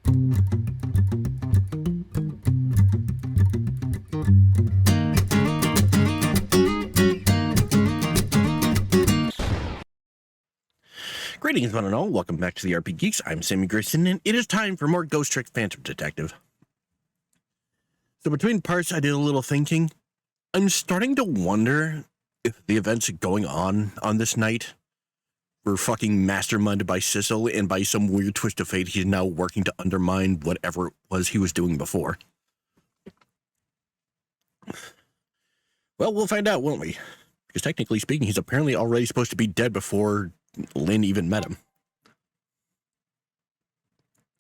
Greetings, one and all. Welcome back to the RP Geeks. I'm Sammy Grayson, and it is time for more Ghost Trick Phantom Detective. So between parts, I did a little thinking. I'm starting to wonder if the events going on this night were fucking masterminded by Sissel, and by some weird twist of fate, he's now working to undermine whatever it was he was doing before. Well, we'll find out, won't we? Because technically speaking, he's apparently already supposed to be dead before Lynn even met him.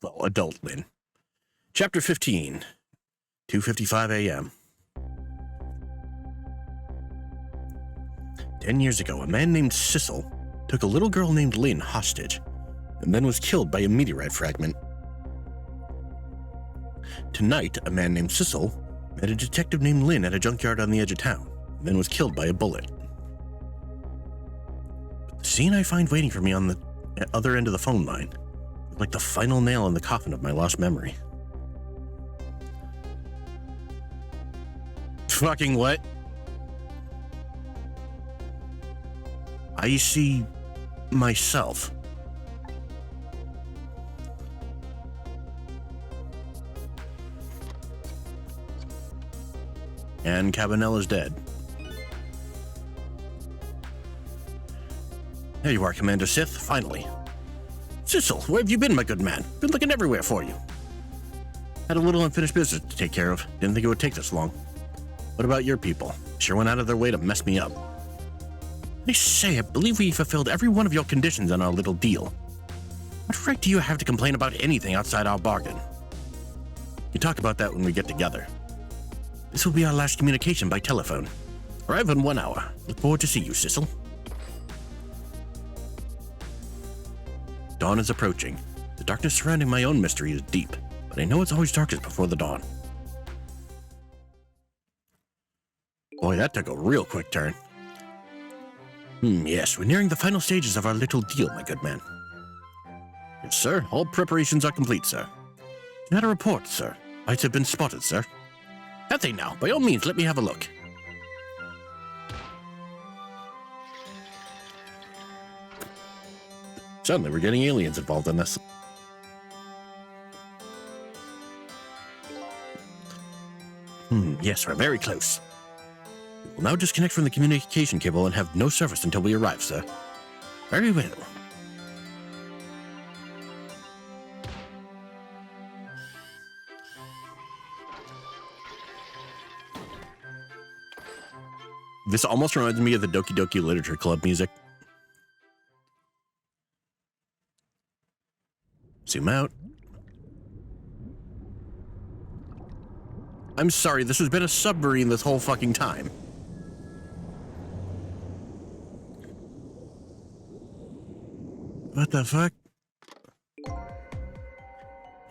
Well, adult Lynn. Chapter 15, 2:55 a.m. 10 years ago, a man named Sissel took a little girl named Lynn hostage, and then was killed by a meteorite fragment. Tonight, a man named Sissel met a detective named Lynn at a junkyard on the edge of town, and then was killed by a bullet. The scene I find waiting for me on the other end of the phone line is like the final nail in the coffin of my lost memory. Fucking what? I see myself. And Cabanella's dead. There you are, Commander Sith, finally. Sissel, where have you been, my good man? Been looking everywhere for you. Had a little unfinished business to take care of. Didn't think it would take this long. What about your people? Sure went out of their way to mess me up. I say, I believe we fulfilled every one of your conditions on our little deal. What right do you have to complain about anything outside our bargain? You talk about that when we get together. This will be our last communication by telephone. Arrive in 1 hour. Look forward to see you, Sissel. Dawn is approaching. The darkness surrounding my own mystery is deep, but I know it's always darkest before the dawn. Boy, that took a real quick turn. Yes, we're nearing the final stages of our little deal, my good man. Yes, sir. All preparations are complete, sir. You had a report, sir. Lights have been spotted, sir. Have they now? By all means, let me have a look. Suddenly, we're getting aliens involved in this. Yes, we're very close. We will now disconnect from the communication cable and have no service until we arrive, sir. Very well. This almost reminds me of the Doki Doki Literature Club music. Zoom out. I'm sorry, this has been a submarine this whole fucking time. What the fuck?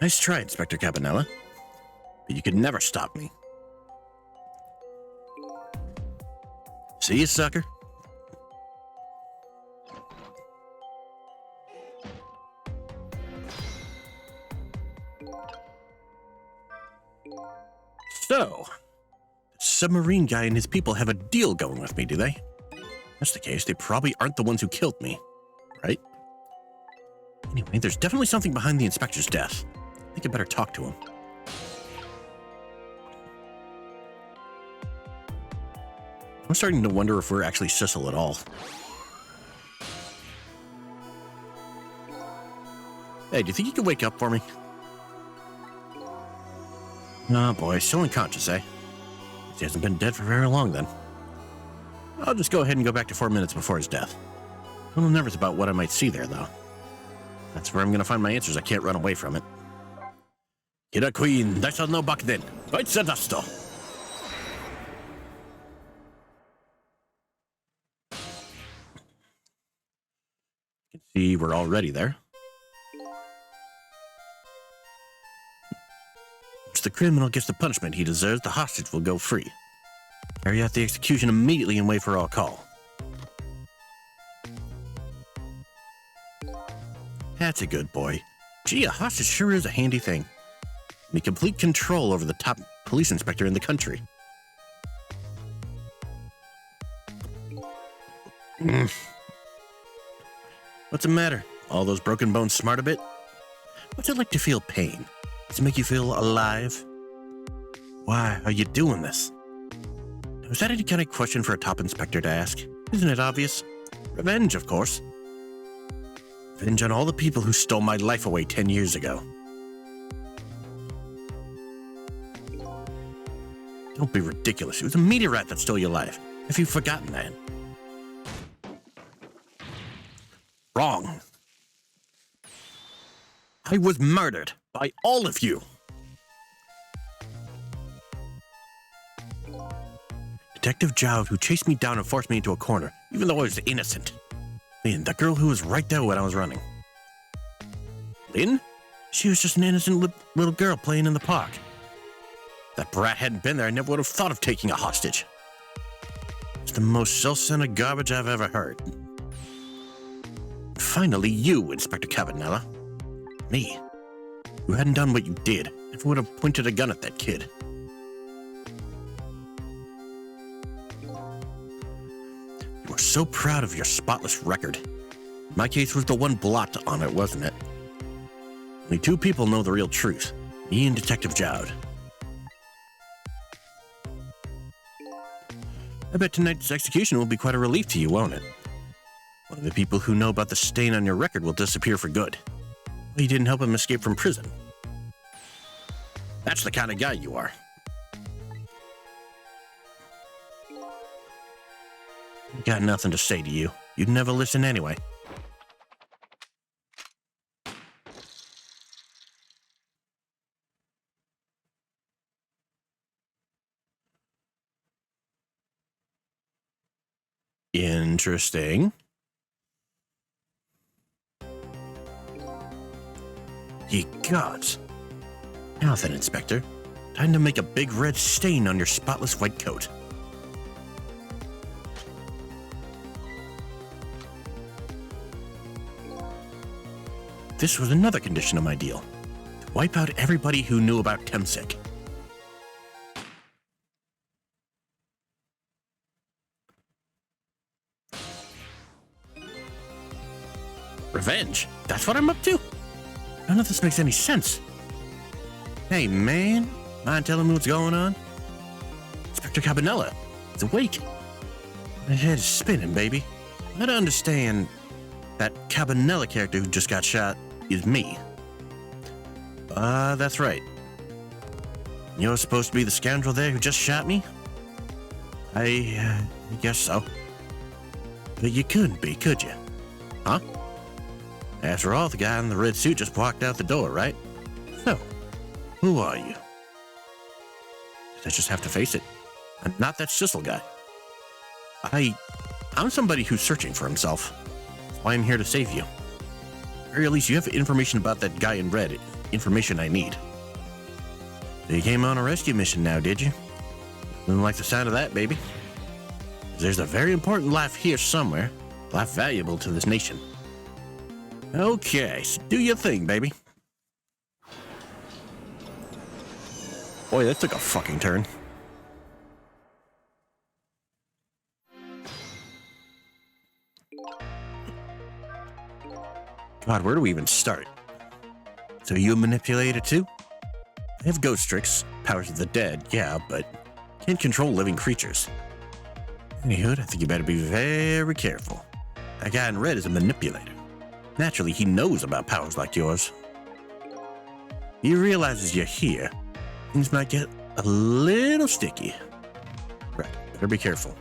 Nice try, Inspector Cabanella. But you could never stop me. See you, sucker. So, the submarine guy and his people have a deal going with me, do they? If that's the case, they probably aren't the ones who killed me, right? Anyway, there's definitely something behind the inspector's death. I think I better talk to him. I'm starting to wonder if we're actually Sissel at all. Hey, do you think you could wake up for me? Oh boy, still unconscious, eh? He hasn't been dead for very long then. I'll just go ahead and go back to 4 minutes before his death. I'm a little nervous about what I might see there, though. That's where I'm going to find my answers. I can't run away from it. Kira Queen, I shall know back then. Right, Sadasto. You can see we're already there. Once the criminal gets the punishment he deserves, the hostage will go free. Carry out the execution immediately and wait for our call. That's a good boy. Gee, a hostage sure is a handy thing. Need complete control over the top police inspector in the country. What's the matter? All those broken bones smart a bit? What's it like to feel pain? Does it make you feel alive? Why are you doing this? Was that any kind of question for a top inspector to ask? Isn't it obvious? Revenge, of course. Revenge on all the people who stole my life away 10 years ago. Don't be ridiculous. It was a meteorite that stole your life. Have you forgotten that? Wrong. I was murdered by all of you. Detective Jowd, who chased me down and forced me into a corner, even though I was innocent. Lynn, the girl who was right there when I was running. Lynn? She was just an innocent little girl playing in the park. If that brat hadn't been there, I never would have thought of taking a hostage. It's the most self-centered garbage I've ever heard. Finally, you, Inspector Cabanella. Me. You hadn't done what you did, never would have pointed a gun at that kid. You were so proud of your spotless record. My case was the one blot on it, wasn't it? Only two people know the real truth. Me and Detective Jowd. I bet tonight's execution will be quite a relief to you, won't it? One of the people who know about the stain on your record will disappear for good. Well, you didn't help him escape from prison. That's the kind of guy you are. I got nothing to say to you. You'd never listen anyway. Interesting. Ye gods. Now then, Inspector. Time to make a big red stain on your spotless white coat. This was another condition of my deal. To wipe out everybody who knew about Temsik. Revenge? That's what I'm up to? None of this makes any sense. Hey, man. Mind telling me what's going on? Inspector Cabanella. He's awake. My head is spinning, baby. I don't understand. That Cabanella character who just got shot is me. That's right. You're supposed to be the scoundrel there who just shot me? I guess so. But you couldn't be, could you? Huh? After all, the guy in the red suit just walked out the door, right? So, who are you? Did I just have to face it? I'm not that Sissel guy. I'm somebody who's searching for himself. That's why I'm here to save you. Or at least you have information about that guy in red. Information I need. So you came on a rescue mission now, did you? Didn't like the sound of that, baby. There's a very important life here somewhere. Life valuable to this nation. Okay, so do your thing, baby. Boy, that took a fucking turn. God, where do we even start? So you a manipulator too? I have ghost tricks, powers of the dead, yeah, but can't control living creatures. Anywho, I think you better be very careful. That guy in red is a manipulator. Naturally, he knows about powers like yours. He realizes you're here. Things might get a little sticky. Right, better be careful.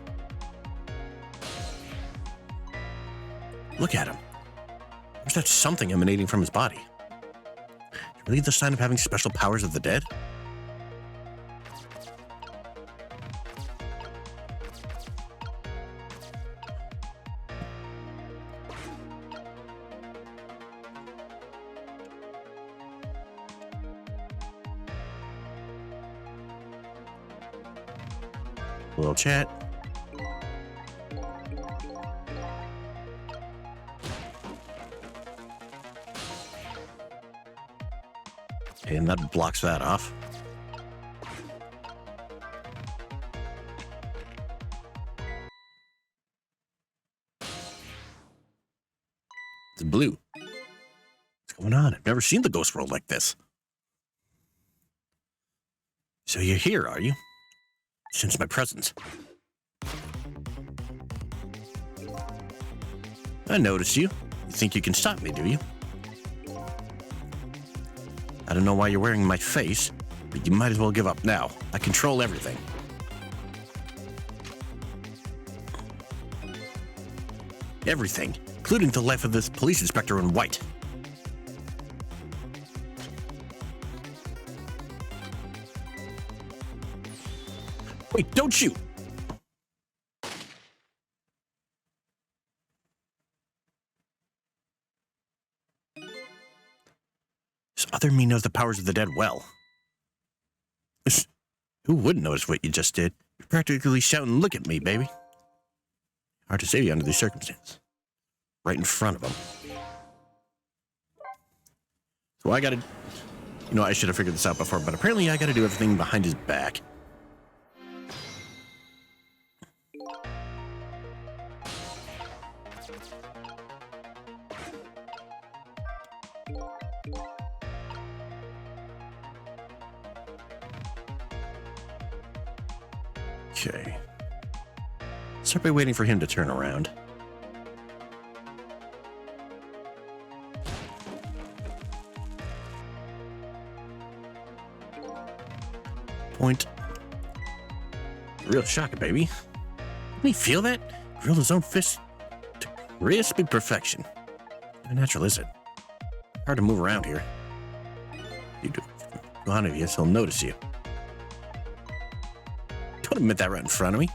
Look at him. There's that something emanating from his body. Really the sign of having special powers of the dead? A little chat. And that blocks that off. It's blue. What's going on? I've never seen the ghost world like this. So you're here, are you? Sense my presence. I noticed you. You think you can stop me, do you? I don't know why you're wearing my face, but you might as well give up now. I control everything. Everything, including the life of this police inspector in white. Wait, don't shoot! This other me knows the powers of the dead well. Who wouldn't notice what you just did? You're practically shouting, "Look at me, baby." Hard to save you under these circumstances. Right in front of him. So I gotta... You know, I should have figured this out before, but apparently I gotta do everything behind his back. Okay. Start by waiting for him to turn around. Point. Real shocker, baby. Didn't he feel that? Drilled his own fist to crispy perfection. Not natural, is it? Hard to move around here. You do. Go on, yes, he'll notice you. Don't admit that right in front of me.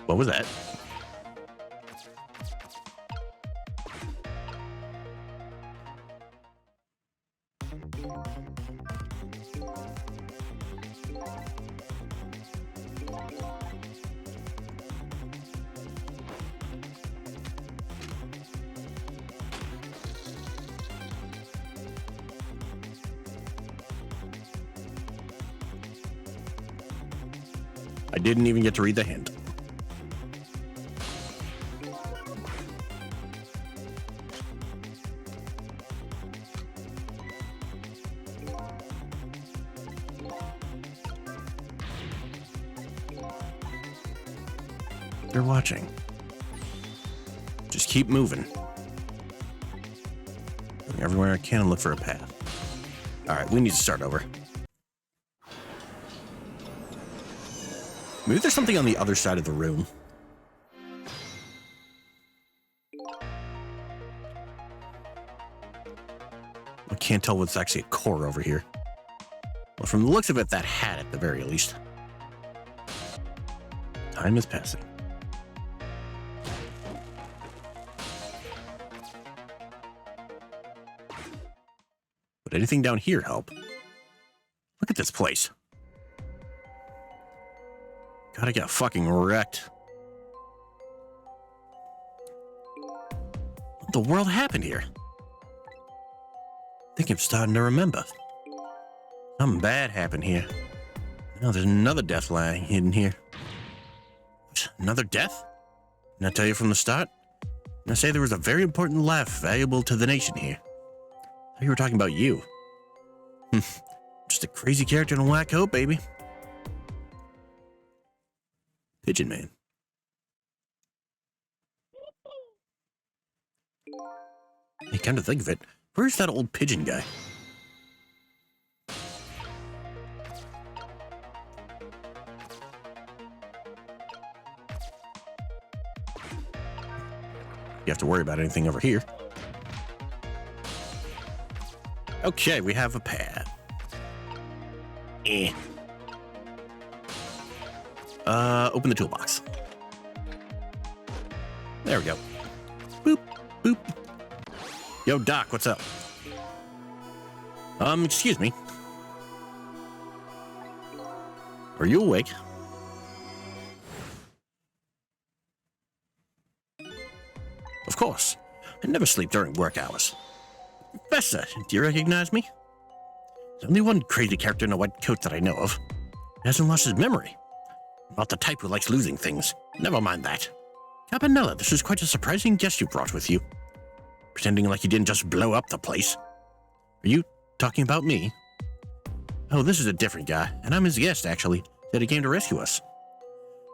What was that? I didn't even get to read the hint. They're watching. Just keep moving. Going everywhere I can and look for a path. All right, we need to start over. Maybe there's something on the other side of the room. I can't tell what's actually a core over here. Well, from the looks of it, that hat at the very least. Time is passing. Would anything down here help? Look at this place. Gotta get fucking wrecked. What the world happened here? I think I'm starting to remember. Something bad happened here. Now there's another death lying hidden here. What? Another death? Didn't I tell you from the start? Didn't I say there was a very important life valuable to the nation here? I thought you were talking about you. Just a crazy character in a black coat, baby. Pigeon Man. Hey, come to think of it, where's that old pigeon guy? You have to worry about anything over here. Okay, we have a pad. Open the toolbox. There we go. Boop, boop. Yo, Doc, what's up? Excuse me. Are you awake? Of course. I never sleep during work hours. Professor, do you recognize me? There's only one crazy character in a white coat that I know of. He hasn't lost his memory. Not the type who likes losing things. Never mind that. Cabanella, this is quite a surprising guest you brought with you. Pretending like you didn't just blow up the place. Are you talking about me? Oh, this is a different guy, and I'm his guest, actually. Said he came to rescue us.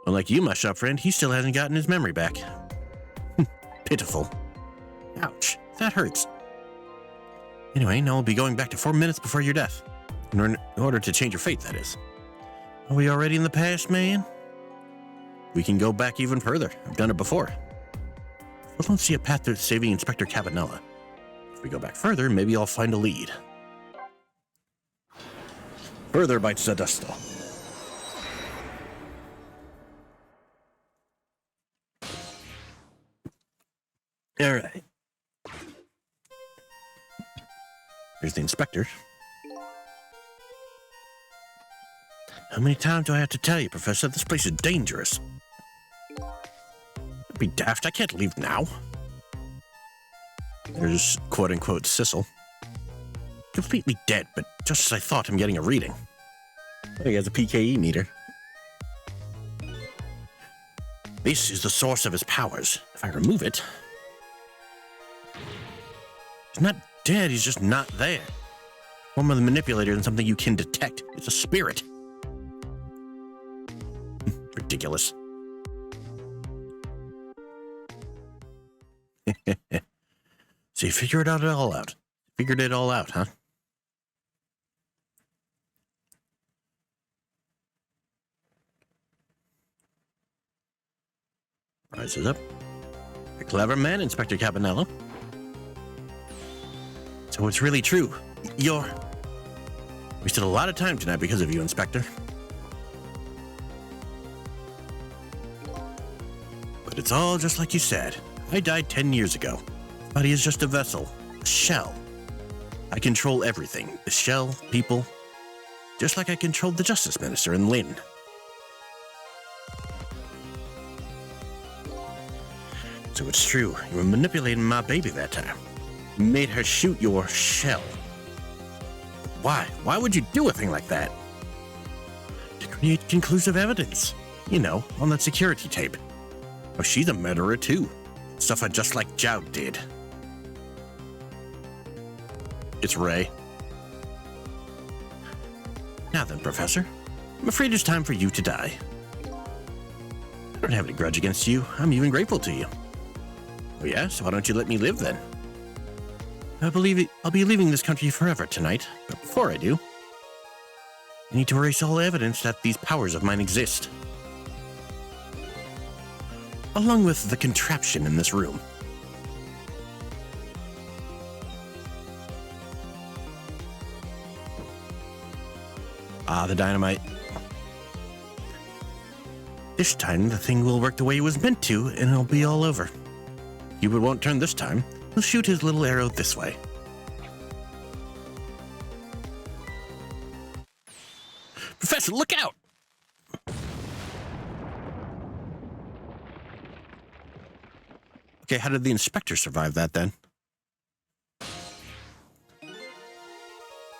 Unlike you, my shop friend, he still hasn't gotten his memory back. Pitiful. Ouch, that hurts. Anyway, now we'll be going back to 4 minutes before your death. In order to change your fate, that is. Are we already in the past, man? We can go back even further. I've done it before. I don't see a path to saving Inspector Cabanella. If we go back further, maybe I'll find a lead. Further by Sadusto. All right. Here's the inspector. How many times do I have to tell you, Professor? This place is dangerous. Don't be daft. I can't leave now. There's quote-unquote Sissel. Completely dead, but just as I thought, I'm getting a reading. Oh, he has a PKE meter. This is the source of his powers. If I remove it... He's not dead, he's just not there. Form of the manipulator isn't something you can detect. It's a spirit. Ridiculous. So you figured it all out. Figured it all out, huh? Rises up. A clever man, Inspector Cabanella. So it's really true. We wasted a lot of time tonight because of you, Inspector. But it's all just like you said. I died 10 years ago. Body is just a vessel, a shell. I control everything. The shell, people. Just like I controlled the Justice Minister and Lynn. So it's true. You were manipulating my baby that time. You made her shoot your shell. Why? Why would you do a thing like that? To create conclusive evidence. You know, on that security tape. Oh, she's a murderer too. Suffered just like Jout did. It's Ray. Now then, Professor. I'm afraid it's time for you to die. I don't have any grudge against you. I'm even grateful to you. Oh yeah? So why don't you let me live then? I believe I'll be leaving this country forever tonight, but before I do, I need to erase all evidence that these powers of mine exist. Along with the contraption in this room. Ah, the dynamite. This time, the thing will work the way it was meant to, and it'll be all over. Hubert won't turn this time. He'll shoot his little arrow this way. Professor, look out! Okay, how did the inspector survive that then?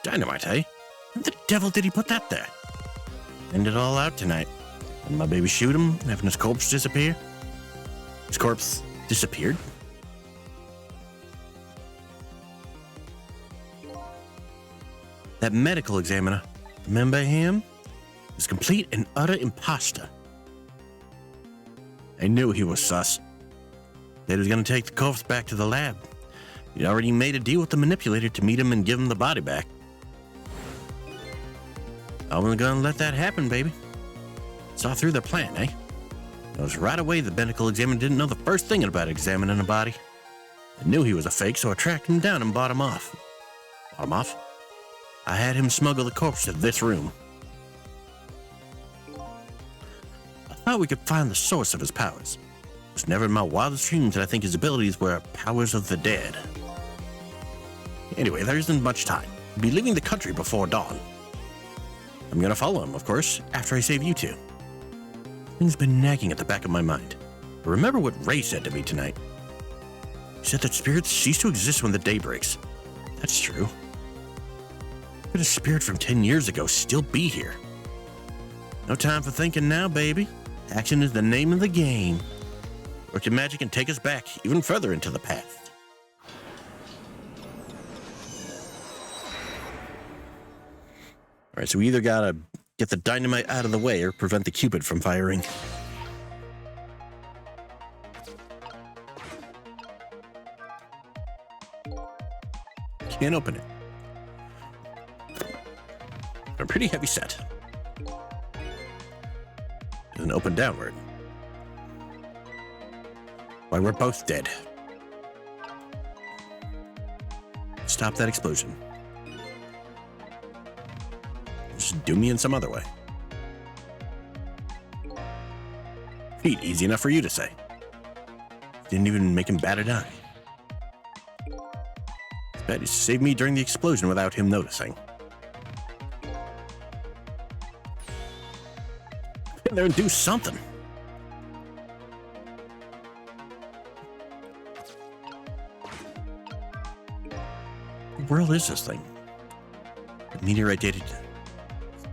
Dynamite, eh? When the devil did he put that there? End it all out tonight. And my baby shoot him, having his corpse disappear? His corpse disappeared? That medical examiner, remember him? Was complete and utter imposter. I knew he was sus. Said he was going to take the corpse back to the lab. He'd already made a deal with the manipulator to meet him and give him the body back. I wasn't going to let that happen, baby. Saw through their plan, eh? It was right away the medical examiner didn't know the first thing about examining a body. I knew he was a fake, so I tracked him down and bought him off. Bought him off? I had him smuggle the corpse to this room. I thought we could find the source of his powers. It was never in my wildest dreams that I think his abilities were powers of the dead. Anyway, there isn't much time. be leaving the country before dawn. I'm gonna follow him, of course, after I save you two. Things been nagging at the back of my mind. But remember what Ray said to me tonight. He said that spirits cease to exist when the day breaks. That's true. Could a spirit from 10 years ago still be here? No time for thinking now, baby. Action is the name of the game. Work your magic and take us back even further into the past. All right, so we either gotta get the dynamite out of the way or prevent the Cupid from firing. Can't open it. A pretty heavy set. Doesn't open downward. Why, we're both dead. Stop that explosion. Just do me in some other way. Feet, easy enough for you to say. Didn't even make him bat an eye. It's bad he saved me during the explosion without him noticing. Get in there and do something. What the world is this thing? A meteorite dated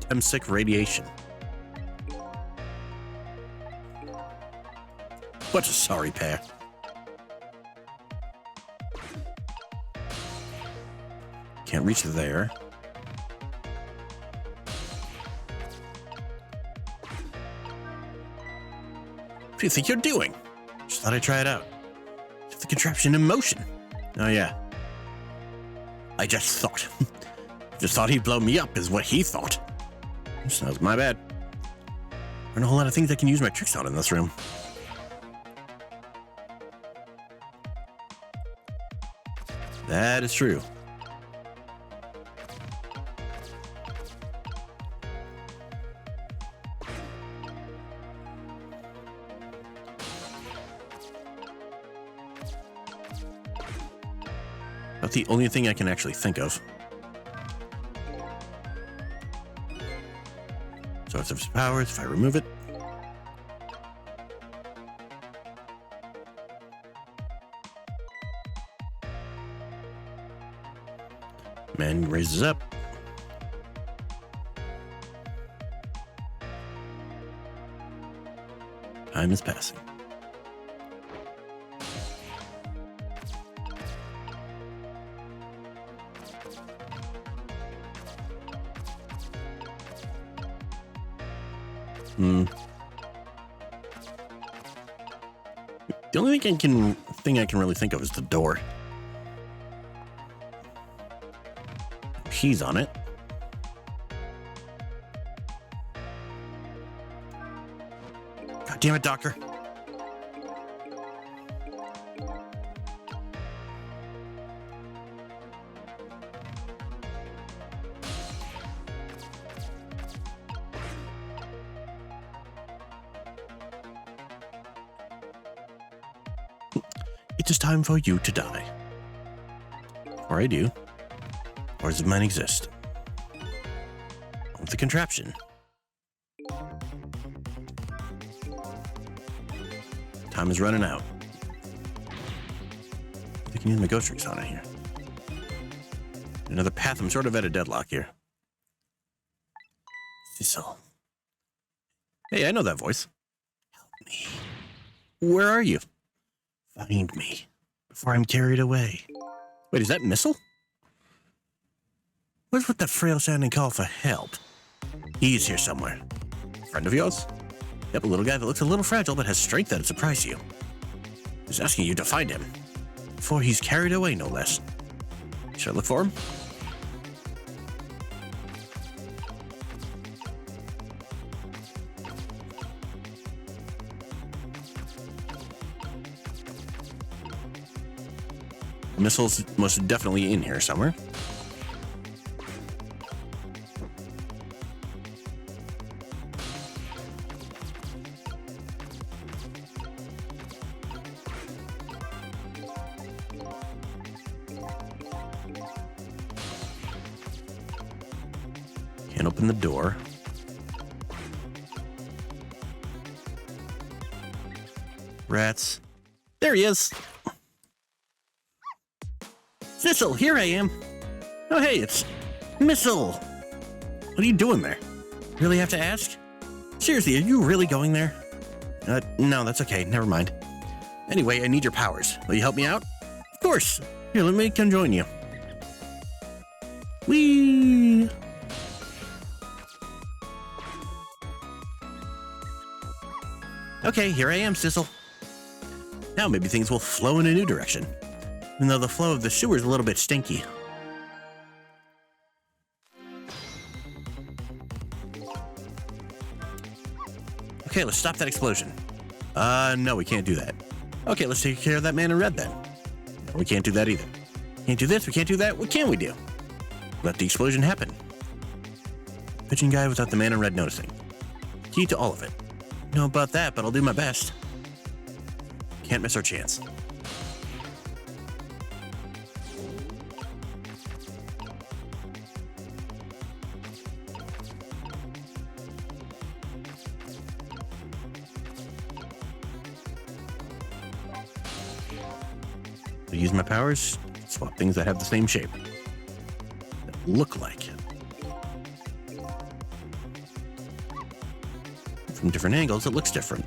Temsic radiation. What a sorry pair. Can't reach there. What do you think you're doing? Just thought I'd try it out. Set the contraption in motion. Oh yeah. I just thought. Just thought he'd blow me up is what he thought. So that was my bad. There are a whole lot of things I can use my tricks on in this room. That is true. That's the only thing I can actually think of. Source of his powers, if I remove it. Man raises up. Time is passing. The only thing I can really think of is the door. He's on it. God damn it, Doctor. It is time for you to die. Or I do. Or does mine exist? With the contraption. Time is running out. I can use my ghost tricks on it here. Another path. I'm sort of at a deadlock here. Cecil. Hey, I know that voice. Help me. Where are you? Find me before I'm carried away. Wait, is that Missile? What's with the frail-sounding call for help? He's here somewhere. Friend of yours? Yep, a little guy that looks a little fragile but has strength that'd surprise you. He's asking you to find him. Before he's carried away, no less. Should I look for him? Missile's most definitely in here somewhere. Can't open the door. Rats. There he is. Thistle, here I am. Oh, hey, it's Missile. What are you doing there? Really have to ask? Seriously, are you really going there? No, that's okay. Never mind. Anyway, I need your powers. Will you help me out? Of course. Here, let me come join you. Whee! Okay, here I am, Sissel. Now maybe things will flow in a new direction, even though the flow of the sewer is a little bit stinky. Okay, let's stop that explosion. No, we can't do that. Okay, let's take care of that man in red then. No, we can't do that either. Can't do this, we can't do that. What can we do? Let the explosion happen. Pitching guy without the man in red noticing. Key to all of it. Know about that, but I'll do my best. Can't miss our chance. To use my powers, swap things that have the same shape. That look like. From different angles, it looks different.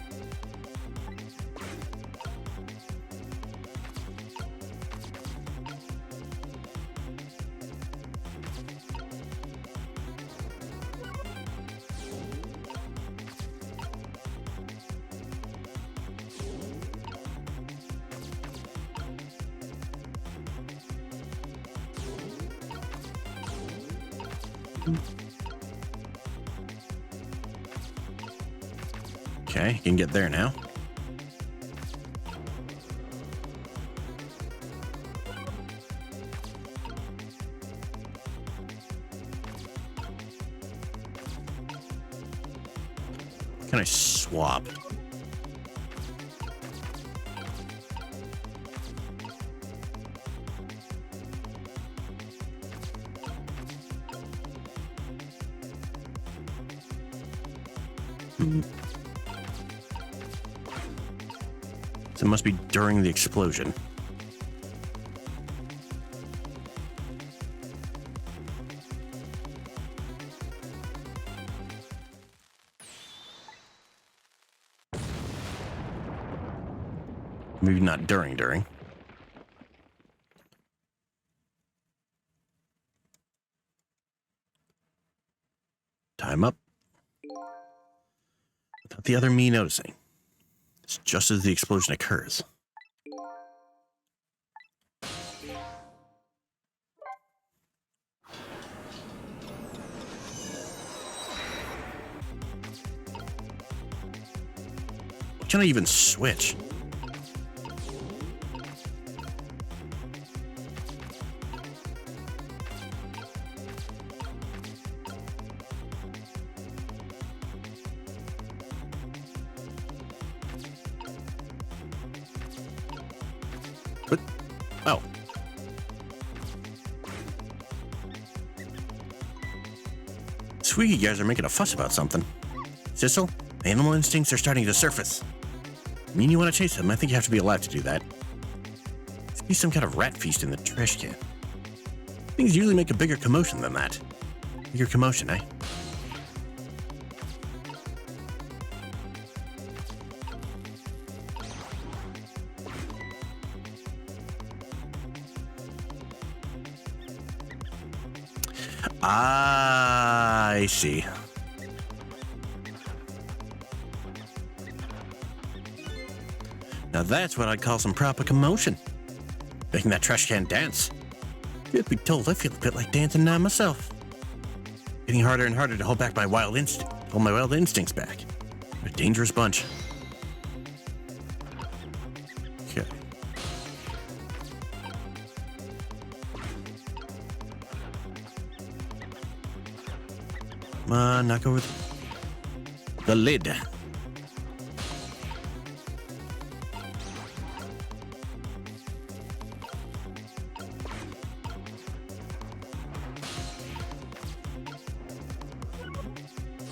Okay, you can get there now. Can I swap? So it must be during the explosion. Maybe not during. Time up. Without the other me noticing. It's just as the explosion occurs. Can I even switch? What? Oh. Squeaky guys are making a fuss about something. Sissel, animal instincts are starting to surface. I mean, you want to chase them, I think you have to be allowed to do that. Must be some kind of rat feast in the trash can. Things usually make a bigger commotion than that. Bigger commotion, eh? I see. Now that's what I'd call some proper commotion. Making that trash can dance. Truth be told, I feel a bit like dancing now myself. Getting harder and harder to hold my wild instincts back. What a dangerous bunch. Okay. Come on, knock over the lid.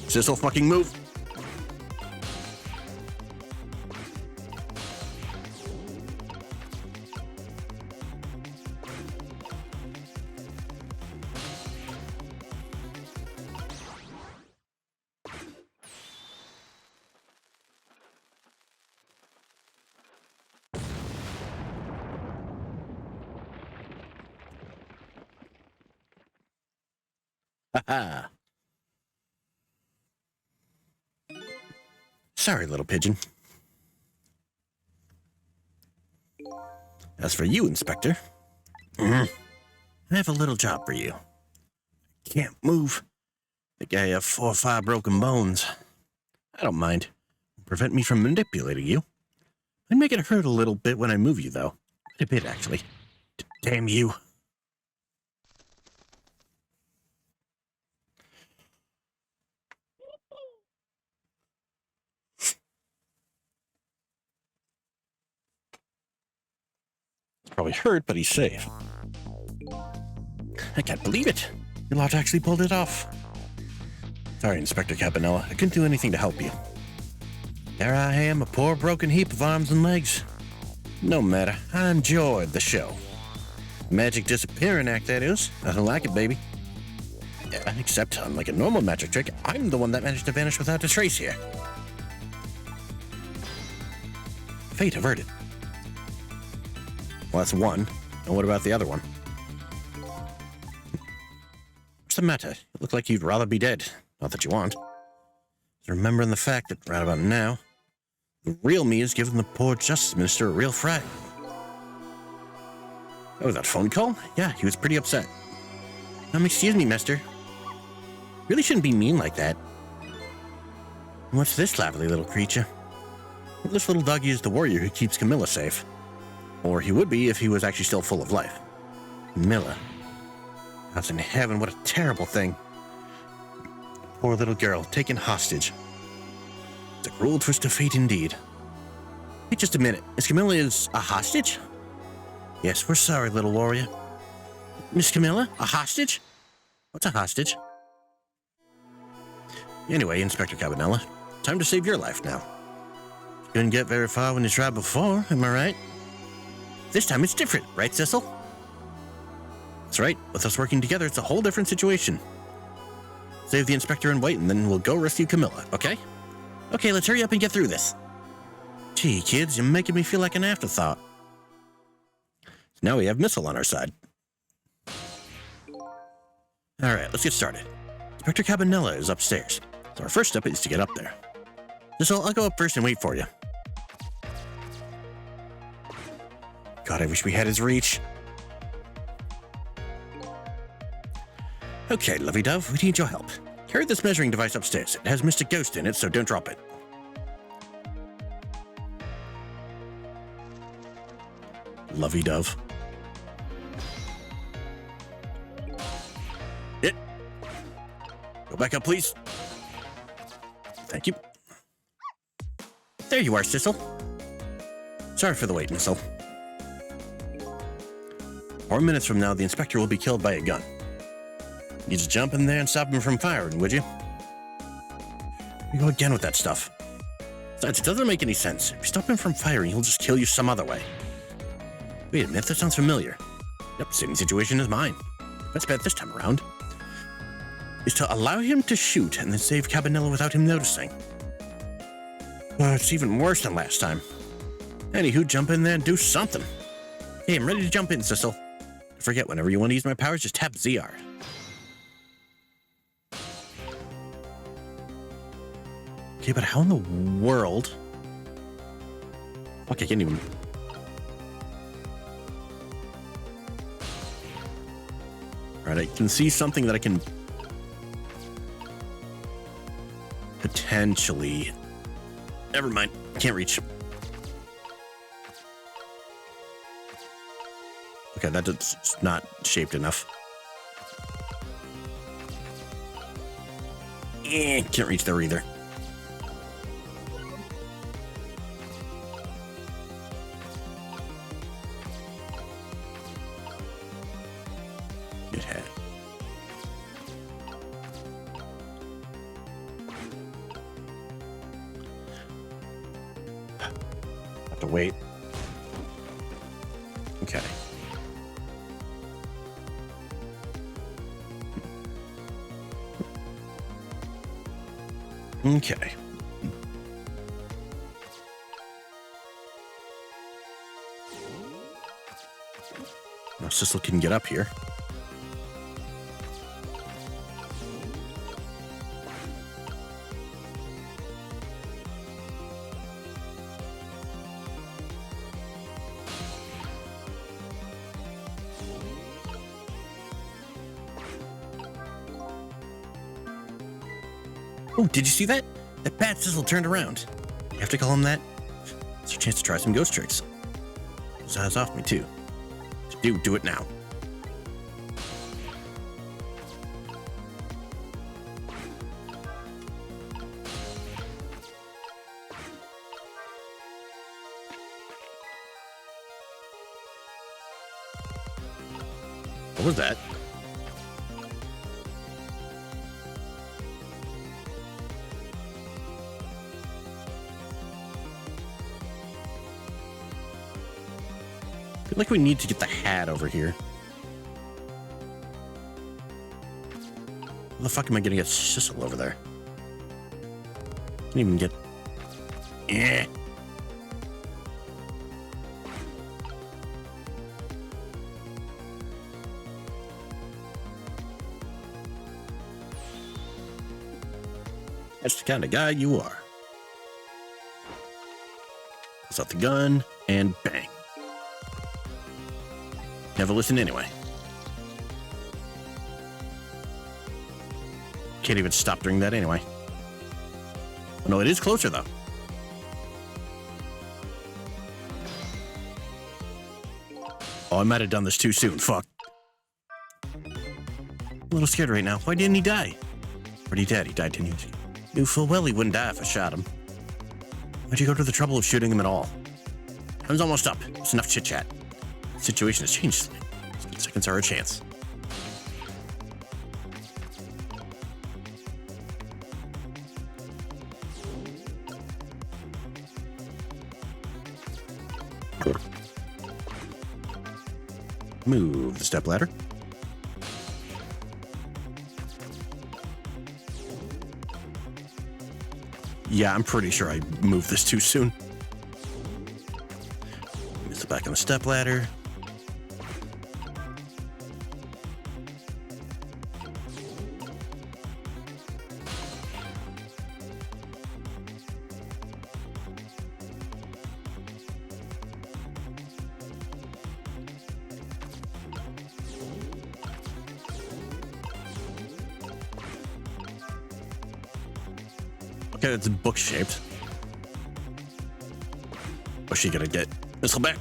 Sissel, fucking move. Haha. Sorry, little pigeon. As for you, Inspector, I have a little job for you. Can't move. Think I have 4 or 5 broken bones. I don't mind. Prevent me from manipulating you. I'd make it hurt a little bit when I move you, though. Quite a bit, actually. Damn you. Probably hurt, but he's safe. I can't believe it. Your lot actually pulled it off. Sorry, Inspector Campanella. I couldn't do anything to help you. There I am, a poor broken heap of arms and legs. No matter, I enjoyed the show. Magic disappearing act, that is. Nothing like it, baby. Yeah, except, unlike a normal magic trick, I'm the one that managed to vanish without a trace here. Fate averted. Well, that's one. And what about the other one? What's the matter? You look like you'd rather be dead. Not that you want. Just remembering the fact that right about now, the real me is giving the poor Justice Minister a real fright. Oh, that phone call? Yeah, he was pretty upset. Excuse me, mister. Really shouldn't be mean like that. And what's this lively little creature? Well, this little doggy is the warrior who keeps Camilla safe. Or he would be if he was actually still full of life. Camilla. God's in heaven, what a terrible thing. Poor little girl, taken hostage. It's a cruel twist of fate indeed. Wait just a minute, Miss Camilla is a hostage? Yes, we're sorry, little warrior. Miss Camilla, a hostage? What's a hostage? Anyway, Inspector Cabanella, time to save your life now. You couldn't get very far when you tried before, am I right? This time it's different, right, Cecil? That's right. With us working together, it's a whole different situation. Save the Inspector and wait, and then we'll go rescue Camilla, okay? Okay, let's hurry up and get through this. Gee, kids, you're making me feel like an afterthought. Now we have Missile on our side. Alright, let's get started. Inspector Cabanella is upstairs, so our first step is to get up there. Cecil, I'll go up first and wait for you. God, I wish we had his reach. Okay, Lovey Dove, we need your help. Carry this measuring device upstairs. It has Mr. Ghost in it, so don't drop it. Lovey Dove. It. Go back up, please. Thank you. There you are, Cecil. Sorry for the wait, Missile. 4 minutes from now, the Inspector will be killed by a gun. You just jump in there and stop him from firing, would you? You go again with that stuff. Besides, it doesn't make any sense. If you stop him from firing, he'll just kill you some other way. Wait a minute, that sounds familiar. Yep, same situation as mine. Best bet this time around is to allow him to shoot and then save Cabanella without him noticing. It's even worse than last time. Anywho, jump in there and do something. Hey, I'm ready to jump in, Cecil. Forget, whenever you want to use my powers, just tap ZR. Okay, but how in the world? Fuck, I can't even... Alright, I can see something that I can... potentially... Never mind, can't reach. Okay, that's not shaped enough. Can't reach there either. Good head. Have to wait. Okay. Okay. Now Sissel can get up here. Oh, did you see that? That bad Sizzle turned around. You have to call him that? It's your chance to try some ghost tricks. His eyes off me, too. Do it now. What was that? I feel like we need to get the hat over here. How the fuck am I gonna get Sissel over there? Can't even get... Eh. That's the kind of guy you are. Pulls out the gun, and bang. Never listen anyway. Can't even stop during that anyway. Oh, no, it is closer, though. Oh, I might have done this too soon. Fuck. I'm a little scared right now. Why didn't he die? Or he dead? He died 10 years ago. Knew full well he wouldn't die if I shot him. Why'd you go to the trouble of shooting him at all? Time's almost up. It's enough chit-chat. The situation has changed. 10 seconds are a chance. Move the stepladder. Yeah, I'm pretty sure I moved this too soon. Get the back on the stepladder. Okay, it's book shaped. What's she gonna get? Missile back.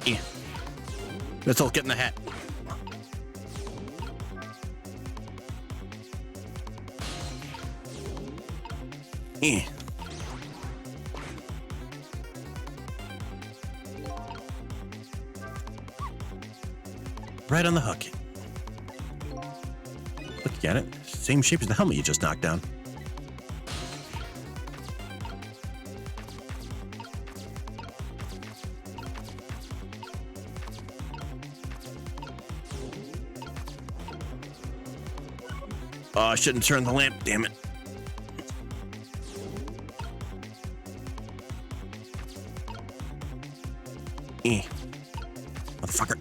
Yeah. Missile, get in the hat. Yeah. Right on the hook. Look at it. Same shape as the helmet you just knocked down. Oh, I shouldn't turn the lamp, damn it. Motherfucker.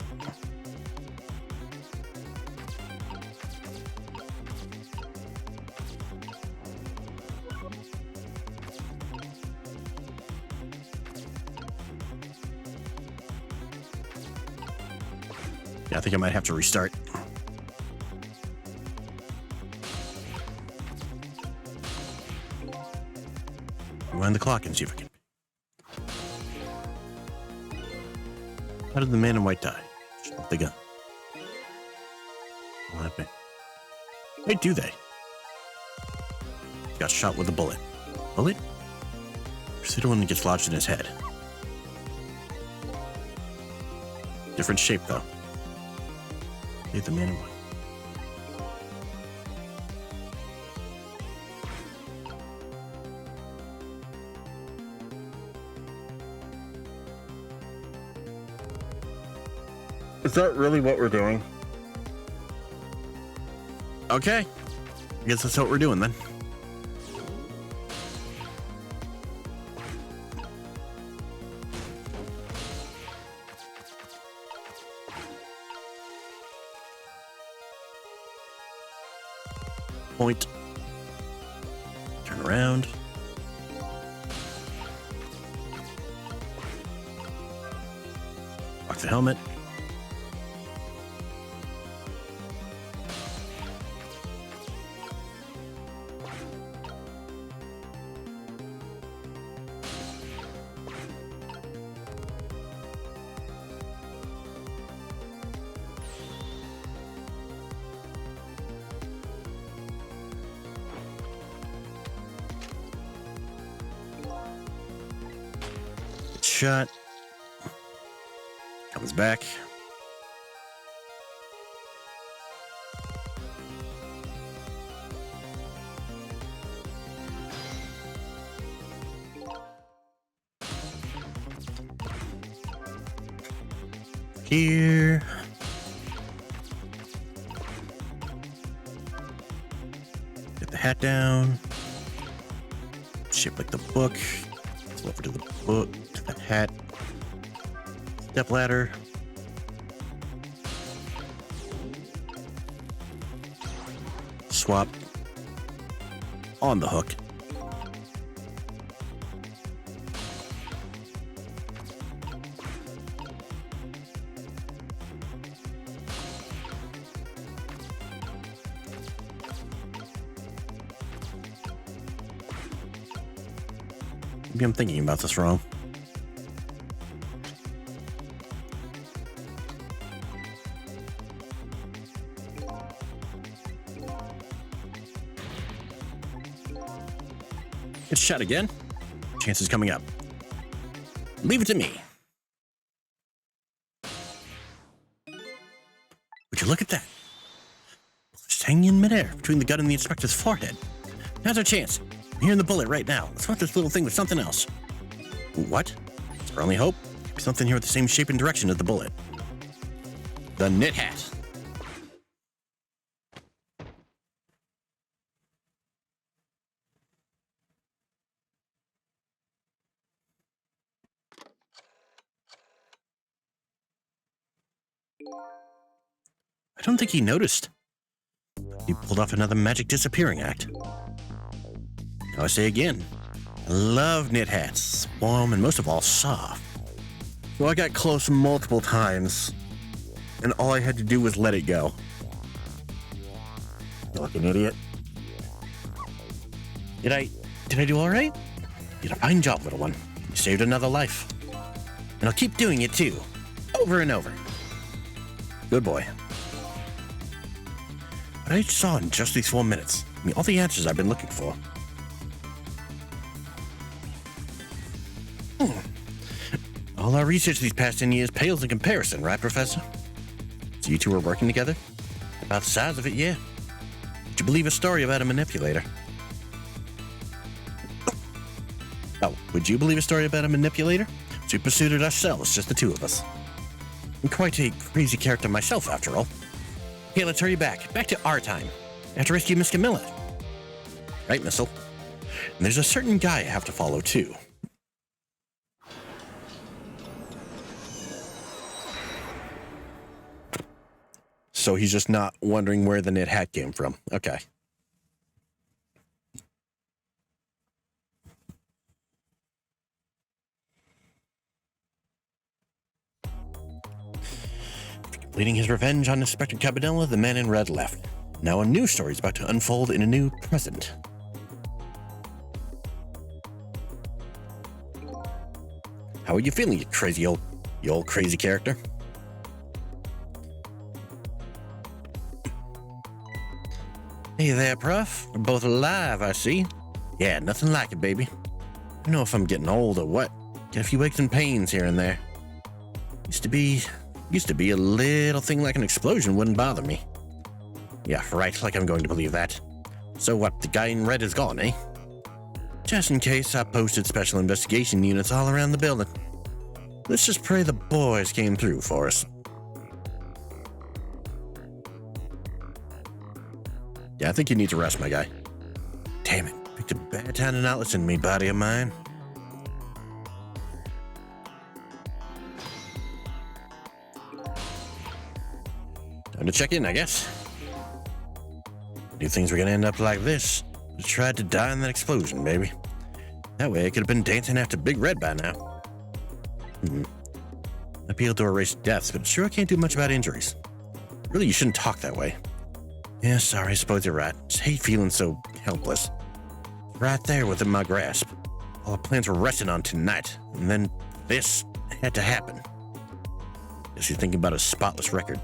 Yeah, I think I might have to restart. Rewind the clock and see if I can. How did the man in white die? Shot the gun. What happened? Why do they? Got shot with a bullet. Bullet? Or is it the one that gets lodged in his head? Different shape, though. Hey, the man in white. Is that really what we're doing? Okay. I guess that's what we're doing then. Point. Turn around. Lock the helmet. Shot. Comes back. Here. Get the hat down. Shape like the book. Let's go over to the book. Hat, step ladder, swap on the hook. Maybe I'm thinking about this wrong. It's shot again. Chance is coming up. Leave it to me. Would you look at that? Just hanging in midair between the gun and the inspector's forehead. Now's our chance. I'm hearing the bullet right now. Let's want this little thing with something else. What? It's our only hope. Something here with the same shape and direction as the bullet. The knit hat. I don't think he noticed. He pulled off another magic disappearing act. Now I say again, I love knit hats, warm and most of all soft. So I got close multiple times, and all I had to do was let it go. You're like an idiot. Did I do all right? You did a fine job, little one. You saved another life. And I'll keep doing it too, over and over. Good boy. What I saw in just these 4 minutes, I mean, all the answers I've been looking for. All our research these past 10 years pales in comparison, right, Professor? So you two are working together? About the size of it, yeah. Would you believe a story about a manipulator? Oh, would you believe a story about a manipulator? So we pursued it ourselves, just the two of us. I'm quite a crazy character myself, after all. Okay, let's hurry back. Back to our time. I have to rescue Miss Camilla. Right, Missile? And there's a certain guy I have to follow, too. So he's just not wondering where the knit hat came from. Okay. Completing his revenge on Inspector Cabanella, the man in red left. Now a new story is about to unfold in a new present. How are you feeling, you old crazy character? Hey there, Prof. We're both alive, I see. Yeah, nothing like it, baby. I don't know if I'm getting old or what. Get a few aches and pains here and there. Used to be a little thing like an explosion wouldn't bother me. Yeah, right, like I'm going to believe that. So what, the guy in red is gone, eh? Just in case, I posted special investigation units all around the building. Let's just pray the boys came through for us. Yeah, I think you need to rest, my guy. Damn it. Picked a bad time to not listen to me, body of mine. Time to check in, I guess. New things were gonna end up like this. I tried to die in that explosion, baby. That way I could have been dancing after Big Red by now. I'd be able to erase deaths, but sure I can't do much about injuries. Really, you shouldn't talk that way. Yeah, sorry, I suppose you're right. Just hate feeling so helpless. Right there within my grasp. All the plans were resting on tonight, and then this had to happen. Guess you're thinking about a spotless record.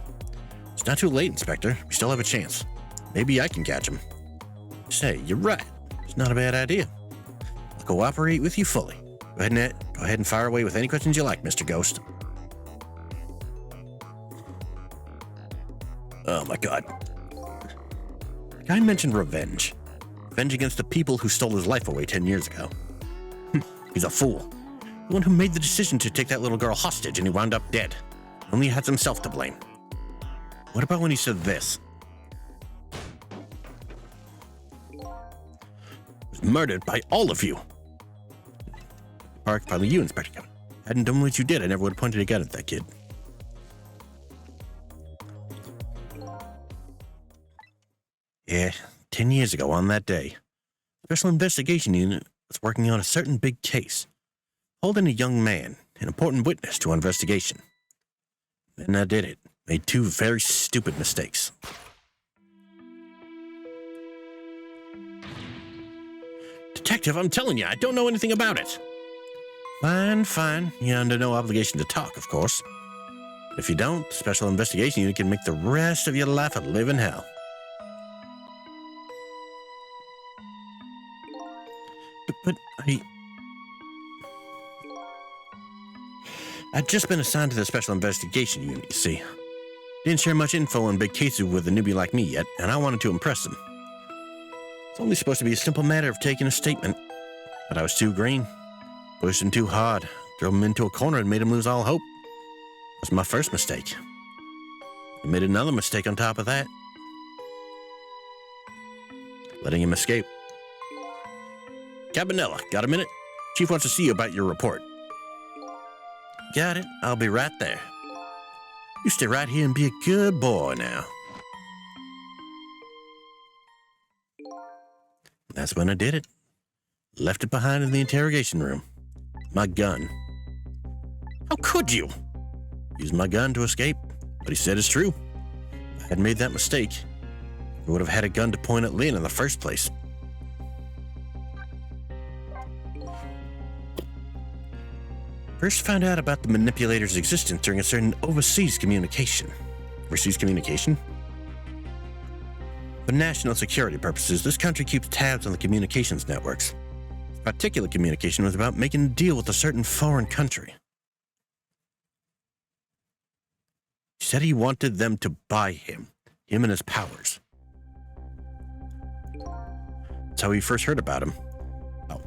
It's not too late, Inspector. We still have a chance. Maybe I can catch him. Say, you're right. It's not a bad idea. I'll cooperate with you fully. Go ahead and fire away with any questions you like, Mr. Ghost. Oh my god. The guy mentioned revenge. Revenge against the people who stole his life away 10 years ago. He's a fool. The one who made the decision to take that little girl hostage and he wound up dead. Only has himself to blame. What about when he said this? Was murdered by all of you. Park, probably you, Inspector Kevin. Hadn't done what you did, I never would have pointed a gun at that kid. Yeah, 10 years ago on that day, Special Investigation Unit was working on a certain big case, holding a young man, an important witness to our investigation. Then I did it. Made two very stupid mistakes. Detective, I'm telling you, I don't know anything about it. Fine. You're under no obligation to talk, of course. But if you don't, the Special Investigation Unit can make the rest of your life a living hell. But I'd just been assigned to the Special Investigation Unit, you see. Didn't share much info on big cases with a newbie like me yet, and I wanted to impress them. It's only supposed to be a simple matter of taking a statement. But I was too green. Pushed him too hard. Drove him into a corner and made him lose all hope. That was my first mistake. I made another mistake on top of that. Letting him escape. Cabanella, got a minute? Chief wants to see you about your report. Got it. I'll be right there. You stay right here and be a good boy now. That's when I did it. Left it behind in the interrogation room. My gun. How could you? Used my gun to escape. What he said is true. If I hadn't made that mistake, I would have had a gun to point at Lynn in the first place. First found out about the manipulator's existence during a certain overseas communication. Overseas communication? For national security purposes, this country keeps tabs on the communications networks. This particular communication was about making a deal with a certain foreign country. He said he wanted them to buy him and his powers. That's how we first heard about him. Oh.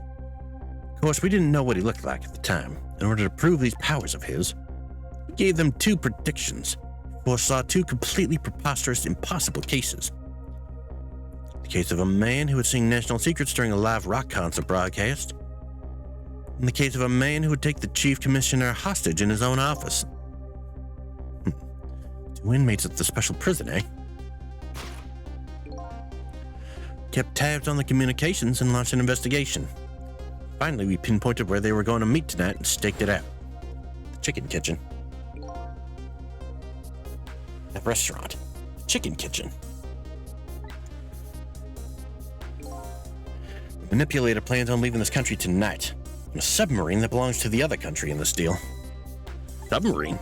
Of course, we didn't know what he looked like at the time. In order to prove these powers of his, he gave them two predictions, foresaw two completely preposterous, impossible cases. The case of a man who would sing national secrets during a live rock concert broadcast, and the case of a man who would take the chief commissioner hostage in his own office. Two inmates at the special prison, eh? Kept tabs on the communications and launched an investigation. Finally, we pinpointed where they were going to meet tonight and staked it out. The Chicken Kitchen. That restaurant. Chicken Kitchen. The manipulator plans on leaving this country tonight on a submarine that belongs to the other country in this deal. Submarine?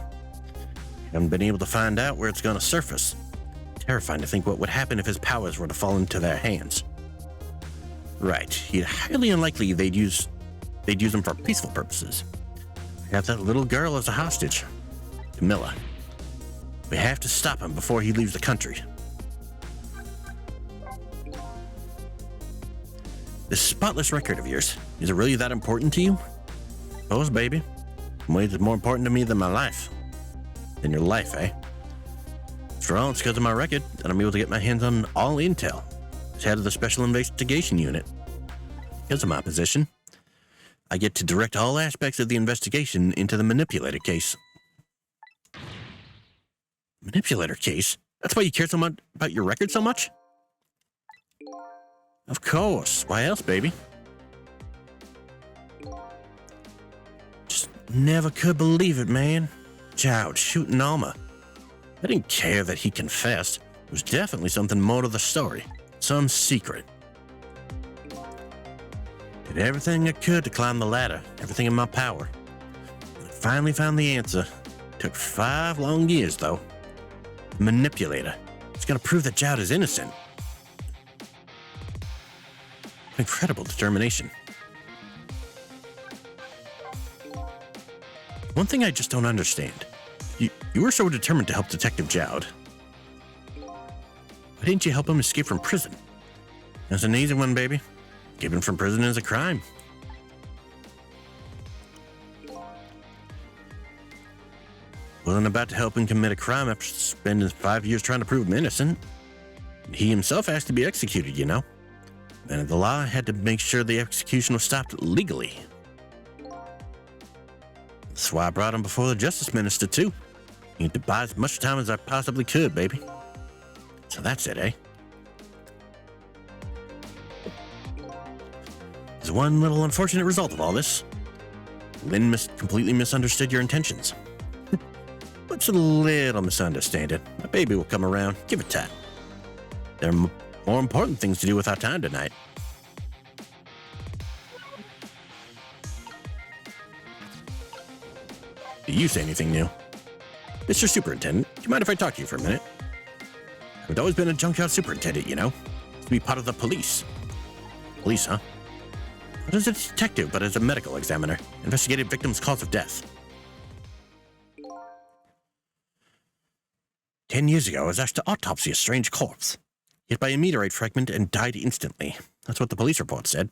Haven't been able to find out where it's going to surface. Terrifying to think what would happen if his powers were to fall into their hands. Right, highly unlikely they'd use them for peaceful purposes. We have that little girl as a hostage. Camilla. We have to stop him before he leaves the country. This spotless record of yours, is it really that important to you? Suppose, baby. In ways it's more important to me than my life. Than your life, eh? After all, it's because of my record that I'm able to get my hands on all intel. as head of the Special Investigation Unit. Because of my position, I get to direct all aspects of the investigation into the manipulator case. Manipulator case? That's why you care so much about your record so much? Of course. Why else, baby? Just never could believe it, man. Jowd shooting Alma. I didn't care that he confessed. It was definitely something more to the story. Some secret. Did everything I could to climb the ladder. Everything in my power. I finally found the answer. Took 5 long years, though. Manipulator. It's gonna prove that Jowd is innocent. Incredible determination. One thing I just don't understand. You were so determined to help Detective Jowd. Why didn't you help him escape from prison? That's an easy one, baby. Escaping from prison is a crime. Wasn't about to help him commit a crime after spending 5 years trying to prove him innocent. He himself asked to be executed, you know. And the law had to make sure the execution was stopped legally. That's why I brought him before the Justice Minister, too. He had to buy as much time as I possibly could, baby. So that's it, eh? There's one little unfortunate result of all this. Lynn completely misunderstood your intentions. What's a little misunderstanding? My baby will come around. Give it time. There are more important things to do with our time tonight. Do you say anything new? Mr. Superintendent, do you mind if I talk to you for a minute? I've always been a junkyard superintendent, you know? To be part of the police. Police, huh? Not as a detective, but as a medical examiner. Investigated victims' cause of death. 10 years ago, I was asked to autopsy a strange corpse. Hit by a meteorite fragment and died instantly. That's what the police report said.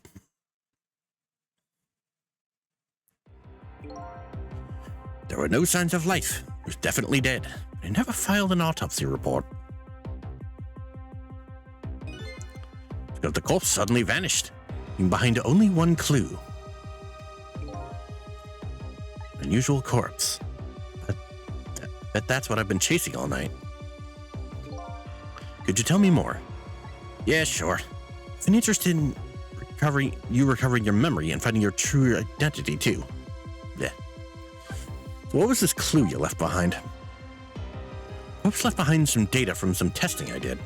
There were no signs of life. It was definitely dead. I never filed an autopsy report. Because the corpse suddenly vanished, leaving behind only one clue. Unusual corpse. Bet that's what I've been chasing all night. Could you tell me more? Yeah, sure. I've been interested in recovering your memory and finding your true identity, too. Yeah. So what was this clue you left behind? I was left behind some data from some testing I did.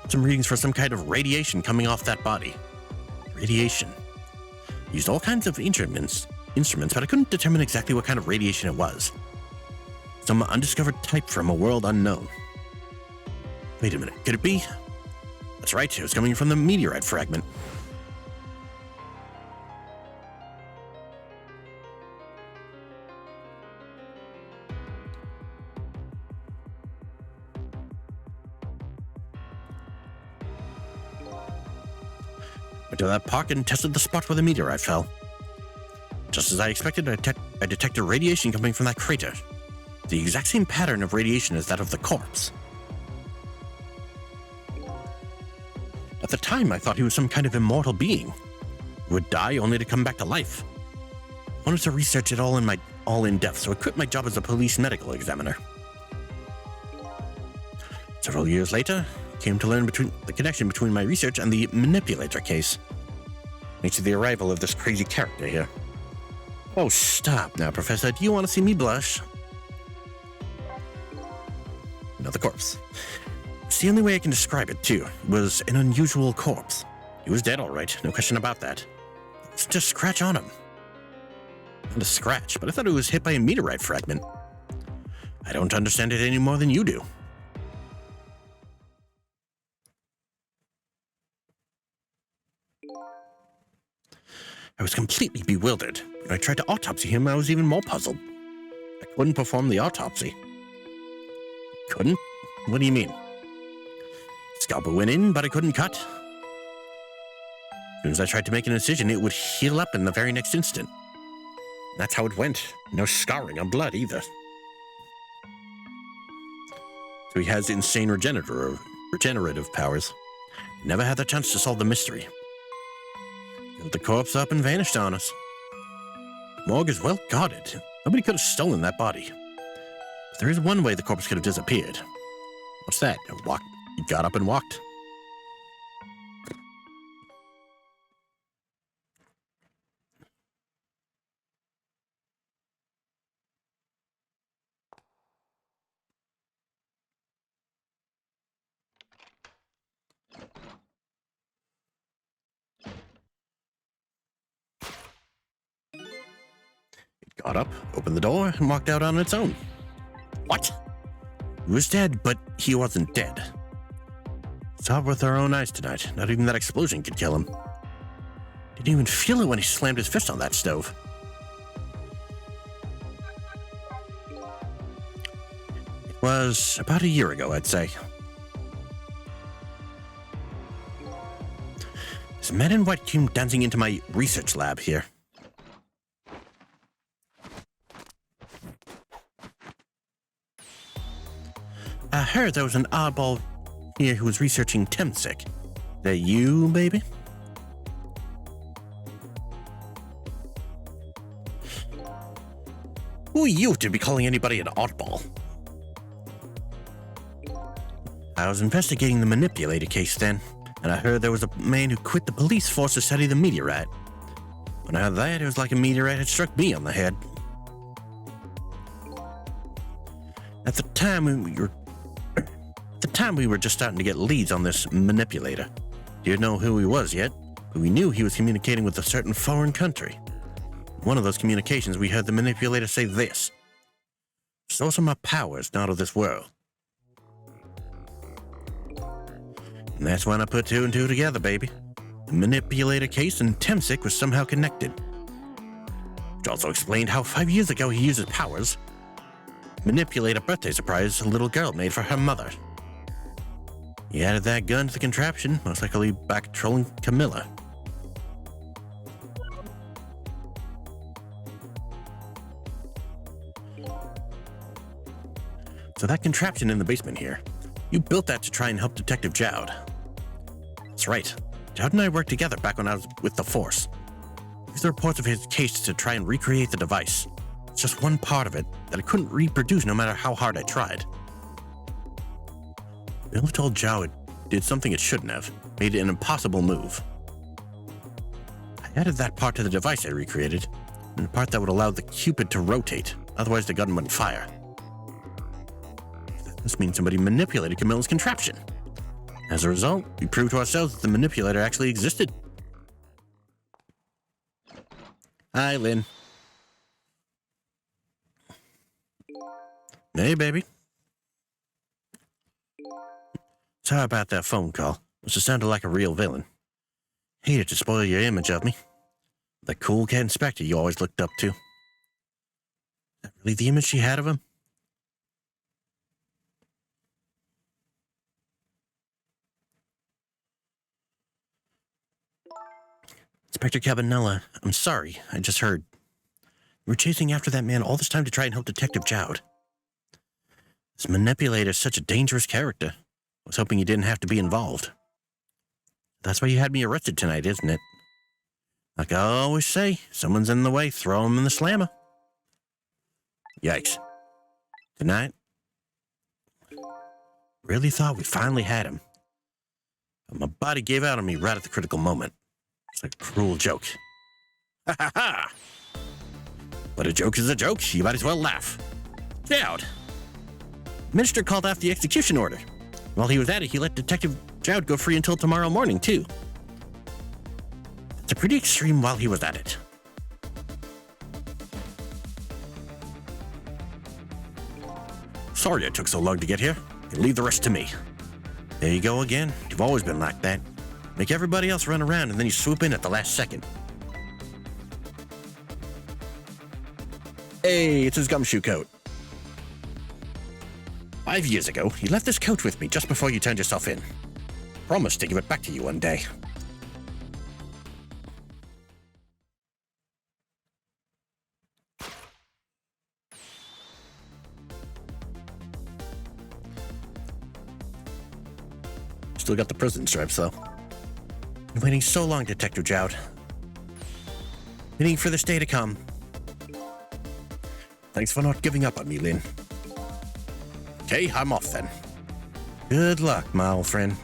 Some readings for some kind of radiation coming off that body. Radiation. I used all kinds of instruments, but I couldn't determine exactly what kind of radiation it was. Some undiscovered type from a world unknown. Wait a minute, could it be? That's right, it was coming from the meteorite fragment. Went to that park and tested the spot where the meteorite fell. Just as I expected, I detected radiation coming from that crater. The exact same pattern of radiation as that of the corpse. At the time, I thought he was some kind of immortal being who would die only to come back to life. I wanted to research it all in depth, so I quit my job as a police medical examiner. Several years later, I came to learn the connection between my research and the manipulator case. Thanks to the arrival of this crazy character here. Oh, stop now, Professor. Do you want to see me blush? Another corpse. It's the only way I can describe it, too. It was an unusual corpse. He was dead, all right. No question about that. It's just a scratch on him. Not a scratch, but I thought it was hit by a meteorite fragment. I don't understand it any more than you do. I was completely bewildered. When I tried to autopsy him, I was even more puzzled. I couldn't perform the autopsy. Couldn't? What do you mean? Scalpel went in, but I couldn't cut. As soon as I tried to make an incision, it would heal up in the very next instant. That's how it went. No scarring or blood either. So he has insane regenerative powers. Never had the chance to solve the mystery. Built the corpse up and vanished on us. Morgue is well guarded. Nobody could have stolen that body. But there is one way the corpse could have disappeared. What's that? He got up and walked. Got up, opened the door, and walked out on its own. What? He was dead, but he wasn't dead. Saw it with our own eyes tonight. Not even that explosion could kill him. Didn't even feel it when he slammed his fist on that stove. It was about a year ago, I'd say. This man in white came dancing into my research lab here. I heard there was an oddball here who was researching Temsic. That you, baby? Who are you to be calling anybody an oddball? I was investigating the manipulator case then, and I heard there was a man who quit the police force to study the meteorite. When I heard that, it was like a meteorite had struck me on the head. At the time, we were just starting to get leads on this manipulator. Didn't know who he was yet, but we knew he was communicating with a certain foreign country. In one of those communications, we heard the manipulator say this: "Source of my power is not of this world." And that's when I put two and two together, baby. The manipulator case and Temsic was somehow connected. Which also explained how 5 years ago he used his powers to manipulate a birthday surprise a little girl made for her mother. He added that gun to the contraption, most likely back trolling Camilla. So that contraption in the basement here, you built that to try and help Detective Jowd. That's right. Jowd and I worked together back when I was with the Force. These are reports of his case to try and recreate the device. It's just one part of it that I couldn't reproduce no matter how hard I tried. Bill told Jowd it did something it shouldn't have, made it an impossible move. I added that part to the device I recreated, and the part that would allow the Cupid to rotate, otherwise the gun wouldn't fire. This means somebody manipulated Camilla's contraption. As a result, we proved to ourselves that the manipulator actually existed. Hi, Lynn. Hey, baby. Sorry about that phone call. Must have sounded like a real villain. Hated to spoil your image of me. The cool cat inspector you always looked up to. Is that really the image she had of him? Inspector Cabanella, I'm sorry. I just heard. You were chasing after that man all this time to try and help Detective Jowd. This manipulator is such a dangerous character. I was hoping you didn't have to be involved. That's why you had me arrested tonight, isn't it? Like I always say, someone's in the way, throw him in the slammer. Yikes. Tonight? Really thought we finally had him. But my body gave out on me right at the critical moment. It's a cruel joke. Ha ha ha! But a joke is a joke, you might as well laugh. Jowd! The minister called off the execution order. While he was at it, he let Detective Jowd go free until tomorrow morning, too. It's a pretty extreme while he was at it. Sorry it took so long to get here. You leave the rest to me. There you go again. You've always been like that. Make everybody else run around and then you swoop in at the last second. Hey, it's his gumshoe coat. 5 years ago, you left this coat with me just before you turned yourself in. Promised to give it back to you one day. Still got the prison stripes, though. Been waiting so long, Detective Joud. Waiting for this day to come. Thanks for not giving up on me, Lin. Okay, I'm off then. Good luck, my old friend.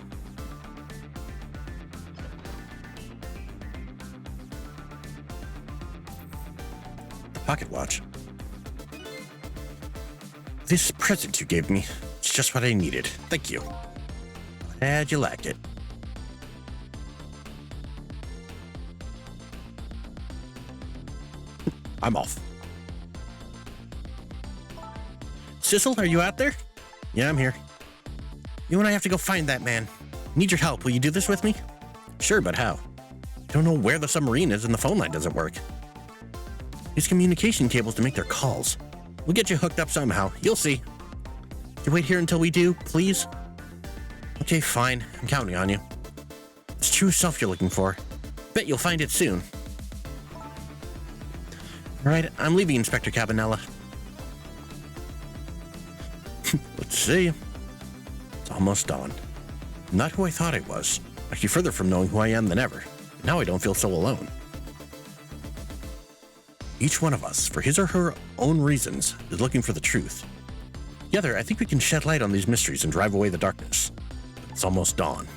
The pocket watch. This present you gave me, it's just what I needed. Thank you. Glad you liked it. I'm off. Sissel, are you out there? Yeah, I'm here. You and I have to go find that man. Need your help. Will you do this with me? Sure, but how? I don't know where the submarine is and the phone line doesn't work. Use communication cables to make their calls. We'll get you hooked up somehow. You'll see. You wait here until we do, please? Okay, fine. I'm counting on you. It's true self you're looking for. Bet you'll find it soon. All right, I'm leaving, Inspector Cabanella. Let's see. It's almost dawn. Not who I thought I was. Actually, further from knowing who I am than ever. Now I don't feel so alone. Each one of us, for his or her own reasons, is looking for the truth. Together, I think we can shed light on these mysteries and drive away the darkness. It's almost dawn.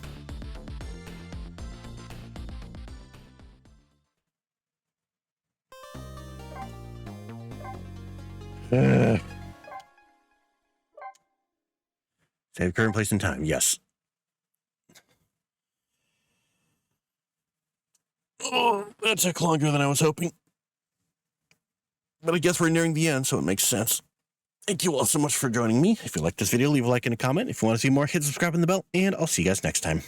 Save current place and time, yes. Oh, that took longer than I was hoping. But I guess we're nearing the end, so it makes sense. Thank you all so much for joining me. If you liked this video, leave a like and a comment. If you want to see more, hit subscribe and the bell, and I'll see you guys next time.